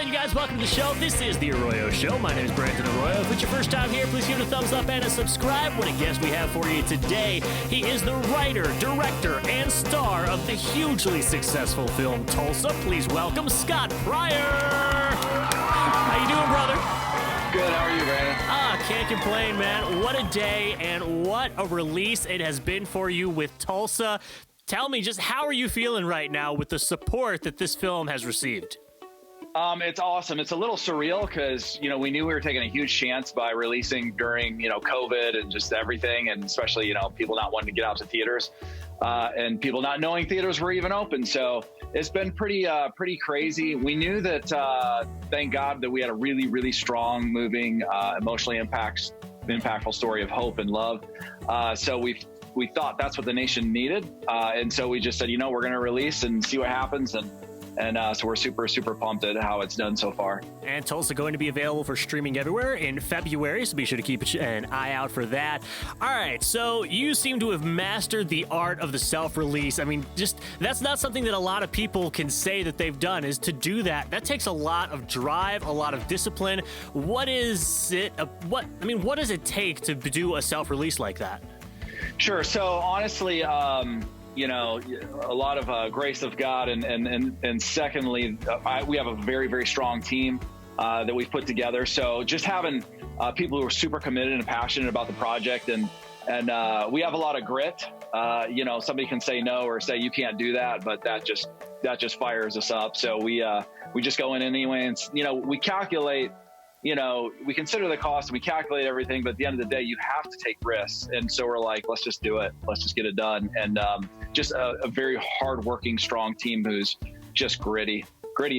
on, you guys? Welcome to the show. This is the Arroyo Show. My name is Brandon Arroyo. If it's your first time here, please give it a thumbs up and a subscribe. What a guest we have for you today. He is the writer, director, and star of the hugely successful film Tulsa. Please welcome Scott PRYOR. How you doing, brother? Good. How are you, Brandon? Can't complain, man. What a day and what a release it has been for you with Tulsa. Tell me, just how are you feeling right now with the support that this film has received? It's awesome. It's a little surreal because, we knew we were taking a huge chance by releasing during, COVID and just everything. And especially, people not wanting to get out to theaters and people not knowing theaters were even open. So it's been pretty crazy. We knew that, thank God, that we had a really, really strong, moving, emotionally impactful story of hope and love. So we thought that's what the nation needed. And so we just said, we're going to release and see what happens. And so we're super, super pumped at how it's done so far. And Tulsa going to be available for streaming everywhere in February, so be sure to keep an eye out for that. All right, so you seem to have mastered the art of the self-release. I mean, that's not something that a lot of people can say that they've done, is to do that. That takes a lot of drive, a lot of discipline. What does it take to do a self-release like that? Sure. So honestly, a lot of grace of God, and secondly, we have a very, very strong team that we've put together. So just having people who are super committed and passionate about the project, and we have a lot of grit. Somebody can say no or say you can't do that, but that just fires us up. So we just go in anyway, and we calculate. We consider the cost, we calculate everything, but at the end of the day, you have to take risks. And so we're like, let's just do it. Let's just get it done. And just a very hardworking, strong team who's just gritty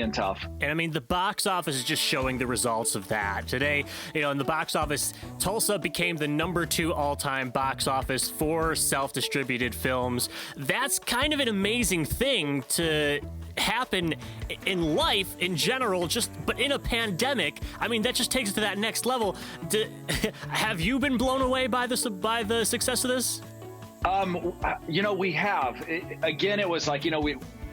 and tough. And I mean, the box office is just showing the results of that. Today, in the box office, Tulsa became the #2 all-time box office for self-distributed films. That's kind of an amazing thing to happen in life in general, but in a pandemic. I mean, that just takes it to that next level. Have you been blown away by the success of this? We have. It was like,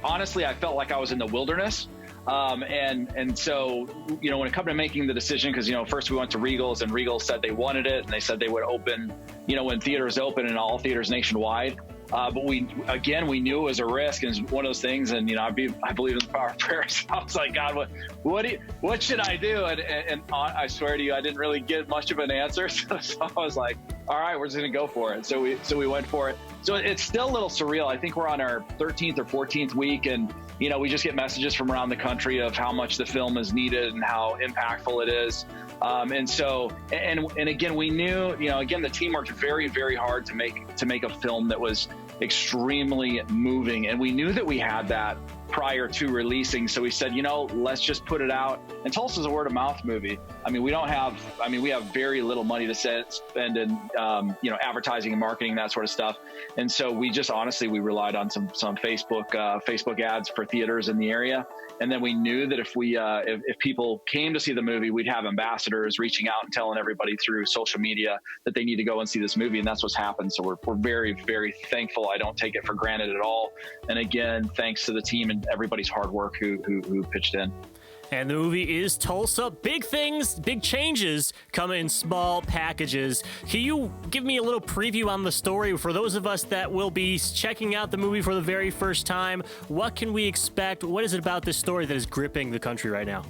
honestly, I felt like I was in the wilderness. And so, when it comes to making the decision, because, first we went to Regal's, and Regal said they wanted it, and they said they would open, when theaters open, in all theaters nationwide. But we knew it was a risk, and it's one of those things. And, I believe in the power of prayer. So I was like, God, what should I do? And I swear to you, I didn't really get much of an answer. So I was like, all right, we're just going to go for it. So we went for it. So it's still a little surreal. I think we're on our 13th or 14th week, and, we just get messages from around the country of how much the film is needed and how impactful it is. And again, we knew, again, the team worked very, very hard to make a film that was extremely moving. And we knew that we had that prior to releasing. So we said, let's just put it out. And Tulsa's a word of mouth movie. I mean, we have very little money to spend in, advertising and marketing, that sort of stuff. And so we relied on some Facebook ads for theaters in the area. And then we knew that if people came to see the movie, we'd have ambassadors reaching out and telling everybody through social media that they need to go and see this movie. And that's what's happened. So we're very, very thankful. I don't take it for granted at all. And again, thanks to the team and everybody's hard work who pitched in. And the movie is Tulsa. Big things, big changes come in small packages. Can you give me a little preview on the story for those of us that will be checking out the movie for the very first time? What can we expect? What is it about this story that is gripping the country right now?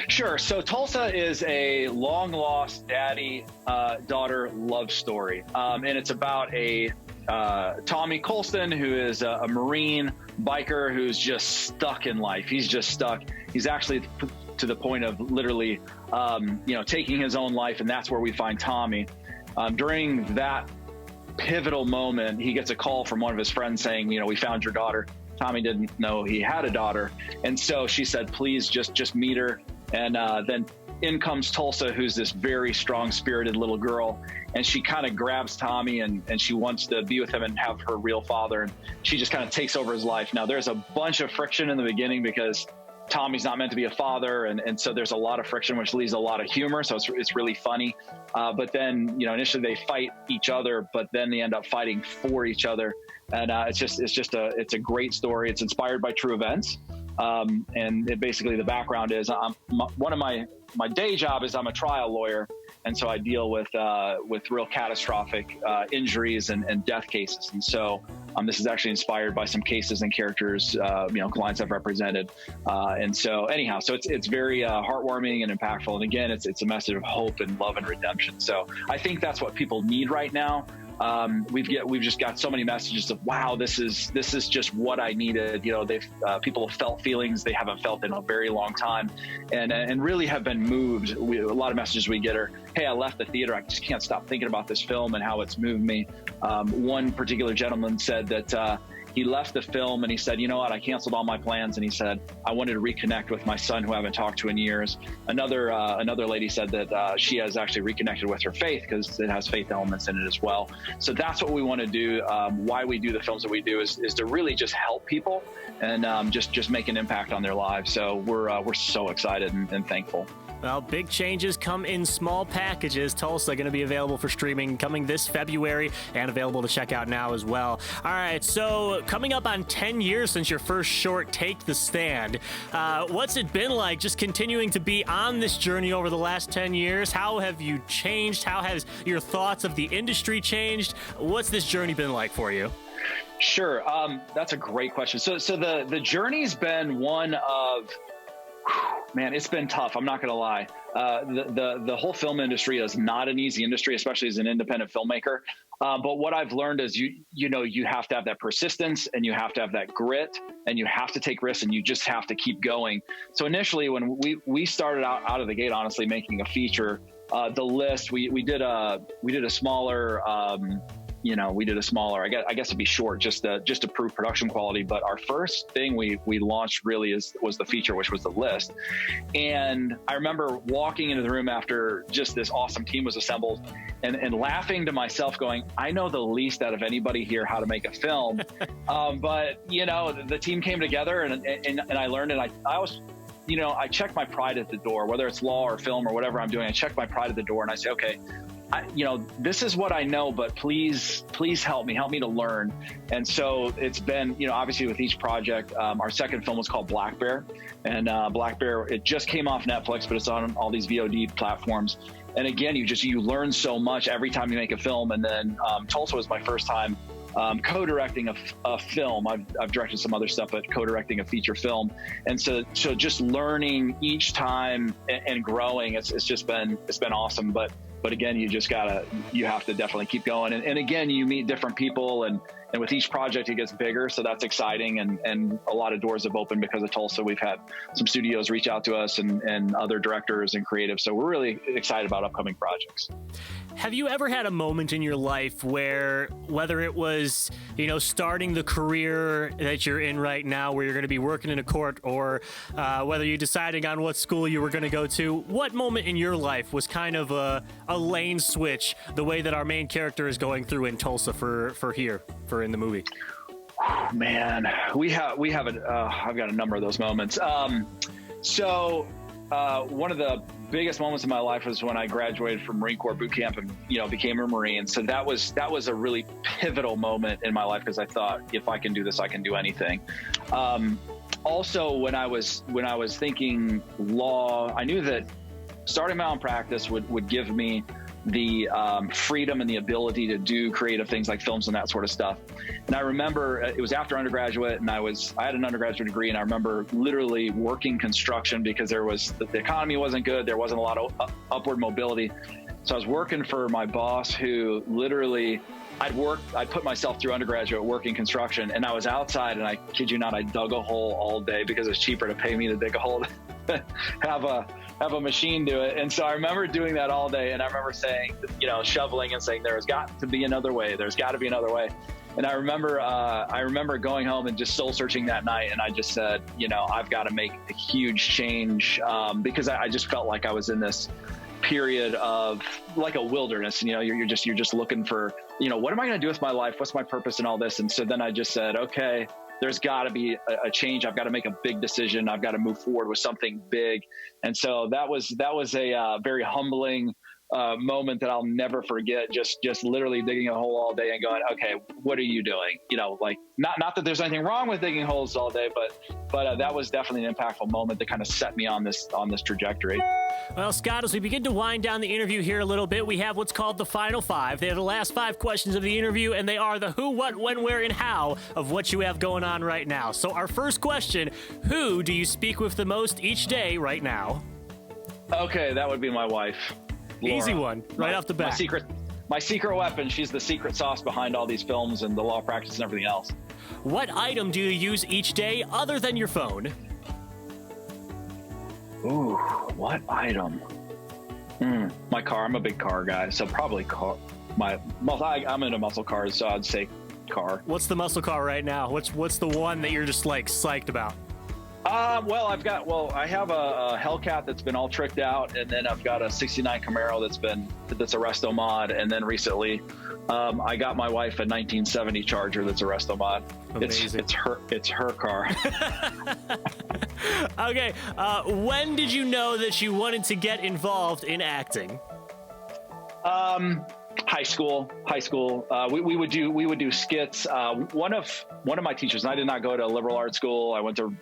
Sure. So Tulsa is a long-lost daddy-daughter love story. And it's about a Tommy Colston, who is a Marine biker who's just stuck in life. He's just stuck. He's actually to the point of literally, taking his own life. And that's where we find Tommy. During that pivotal moment, he gets a call from one of his friends saying, we found your daughter. Tommy didn't know he had a daughter. And so she said, please just meet her. And then in comes Tulsa, who's this very strong-spirited little girl. And she kind of grabs Tommy and she wants to be with him and have her real father. And she just kind of takes over his life. Now, there's a bunch of friction in the beginning because Tommy's not meant to be a father. And so there's a lot of friction, which leaves a lot of humor. So it's really funny. But then, initially they fight each other, but then they end up fighting for each other. And it's a great story. It's inspired by true events. And basically the background is one of my day job is I'm a trial lawyer. And so I deal with real catastrophic injuries and death cases. And so this is actually inspired by some cases and characters, clients I've represented. And so anyhow, so it's very heartwarming and impactful. And again, it's a message of hope and love and redemption. So I think that's what people need right now. We've just got so many messages of, wow, this is just what I needed. People have felt feelings they haven't felt in a very long time, and really have been moved. A lot of messages we get are, hey, I left the theater, I just can't stop thinking about this film and how it's moved me. One particular gentleman said that he left the film and he said, you know what, I canceled all my plans. And he said, I wanted to reconnect with my son who I haven't talked to in years. Another lady said that she has actually reconnected with her faith because it has faith elements in it as well. So that's what we want to do. Why we do the films that we do is to really just help people and just make an impact on their lives. So we're so excited and thankful. Well, big changes come in small packages. Tulsa going to be available for streaming coming this February and available to check out now as well. All right, so coming up on 10 years since your first short, Take the Stand. What's it been like just continuing to be on this journey over the last 10 years? How have you changed? How has your thoughts of the industry changed? What's this journey been like for you? Sure. That's a great question. So the journey's been one of, man, it's been tough. I'm not going to lie. The whole film industry is not an easy industry, especially as an independent filmmaker. But what I've learned is you have to have that persistence and you have to have that grit and you have to take risks and you just have to keep going. So initially when we started out of the gate, honestly, making a feature, the list, we did a smaller, I guess it'd be short just to prove production quality. But our first thing we launched really was the feature, which was the list. And I remember walking into the room after just this awesome team was assembled and laughing to myself going, I know the least out of anybody here how to make a film. But the team came together and I learned, and I was, I check my pride at the door, whether it's law or film or whatever I'm doing. I check my pride at the door and I say, okay, this is what I know, but please help me to learn. And so it's been, obviously with each project, our second film was called Black Bear, and Black Bear, it just came off Netflix, but it's on all these VOD platforms. And again, you learn so much every time you make a film. And then Tulsa was my first time co-directing a film. I've directed some other stuff, but co-directing a feature film. And so just learning each time and growing, it's been awesome. But again, you have to definitely keep going. And again, you meet different people and with each project it gets bigger. So that's exciting. And a lot of doors have opened because of Tulsa. We've had some studios reach out to us and other directors and creatives. So we're really excited about upcoming projects. Have you ever had a moment in your life where, whether it was, starting the career that you're in right now, where you're going to be working in a court, or whether you're deciding on what school you were going to go to, what moment in your life was kind of a lane switch, the way that our main character is going through in Tulsa for in the movie? Man, I've got a number of those moments. One of the biggest moments in my life was when I graduated from Marine Corps boot camp and became a Marine. So that was a really pivotal moment in my life because I thought, if I can do this, I can do anything. Also, when I was thinking law, I knew that starting my own practice would give me the freedom and the ability to do creative things like films and that sort of stuff. And I remember it was after undergraduate, and I had an undergraduate degree, and I remember literally working construction because the economy wasn't good. There wasn't a lot of upward mobility. So I was working for my boss who literally, I'd put myself through undergraduate working construction, and I was outside, and I kid you not, I dug a hole all day because it's cheaper to pay me to dig a hole have a machine do it. And so I remember doing that all day. And I remember saying, shoveling and saying, there's got to be another way. There's got to be another way. And I remember going home and just soul searching that night. And I just said, I've got to make a huge change because I just felt like I was in this period of like a wilderness. You're just looking for, what am I going to do with my life? What's my purpose and all this? And so then I just said, okay, there's got to be a change. I've got to make a big decision. I've got to move forward with something big. And so that was a very humbling moment that I'll never forget. Just literally digging a hole all day and going, okay, what are you doing? You know, like not that there's anything wrong with digging holes all day, but that was definitely an impactful moment that kind of set me on this trajectory. Well, Scott, as we begin to wind down the interview here a little bit, we have what's called the final five. They are the last 5 questions of the interview, and they are the who, what, when, where, and how of what you have going on right now. So our first question, who do you speak with the most each day right now? Okay, that would be my wife, Laura. Easy one, right off the bat. My secret weapon. She's the secret sauce behind all these films and the law practice and everything else. What item do you use each day other than your phone? Ooh, what item? My car. I'm a big car guy, so probably car. I'm into muscle cars, so I'd say car. What's the muscle car right now? What's the one that you're just like psyched about? Well, I have a Hellcat that's been all tricked out, and then I've got a '69 Camaro that's a resto mod, and then recently, I got my wife a 1970 Charger that's a resto mod. Amazing. It's her car. Okay, when did you know that you wanted to get involved in acting? High school. We would do skits. One of my teachers, and I did not go to a liberal arts school. I went to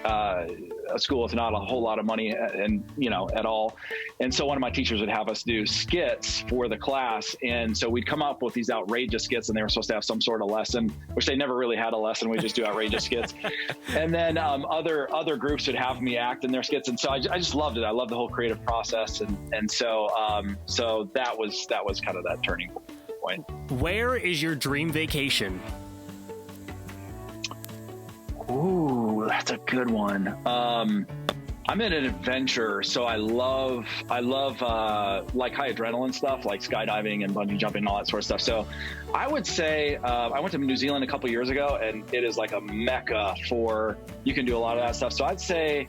a school with not a whole lot of money at all. And so one of my teachers would have us do skits for the class. And so we'd come up with these outrageous skits, and they were supposed to have some sort of lesson, which they never really had a lesson. We just do outrageous skits. And then other groups would have me act in their skits. And so I just loved it. I loved the whole creative process. And so that was kind of that turning point. Where is your dream vacation? Ooh, that's a good one. I'm in an adventure, so I love like high adrenaline stuff, like skydiving and bungee jumping and all that sort of stuff. So I would say I went to New Zealand a couple years ago, and it is like a mecca for, you can do a lot of that stuff. So I'd say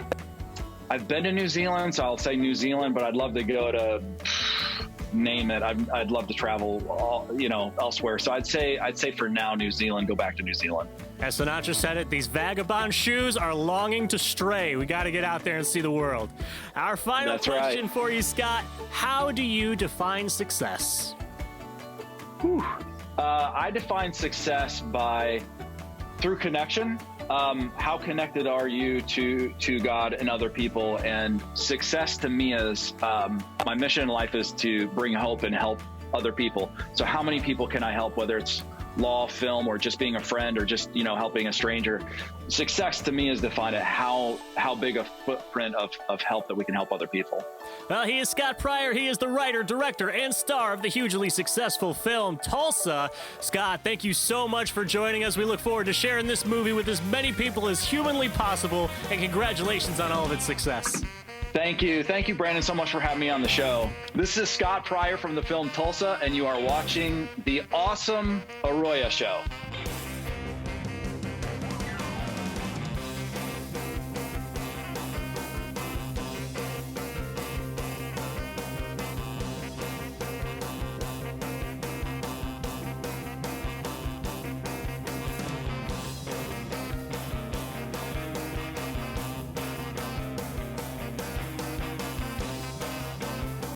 I've been to New Zealand, so I'll say New Zealand, but I'd love to go to, name it. I'd love to travel, elsewhere. So I'd say for now, New Zealand. Go back to New Zealand. As Sinatra said it, these vagabond shoes are longing to stray. We got to get out there and see the world. Our final question for you, Scott: how do you define success? I define success through connection. How connected are you to God and other people? And success to me is, my mission in life is to bring hope and help other people. So how many people can I help, whether it's law, film, or just being a friend, or just, helping a stranger? Success to me is defined at how big a footprint of help that we can help other people. Well, he is Scott Pryor. He is the writer, director, and star of the hugely successful film Tulsa. Scott, thank you so much for joining us. We look forward to sharing this movie with as many people as humanly possible, and congratulations on all of its success. Thank you, Brandon, so much for having me on the show. This is Scott Pryor from the film Tulsa, and you are watching the awesome ARROYO Show.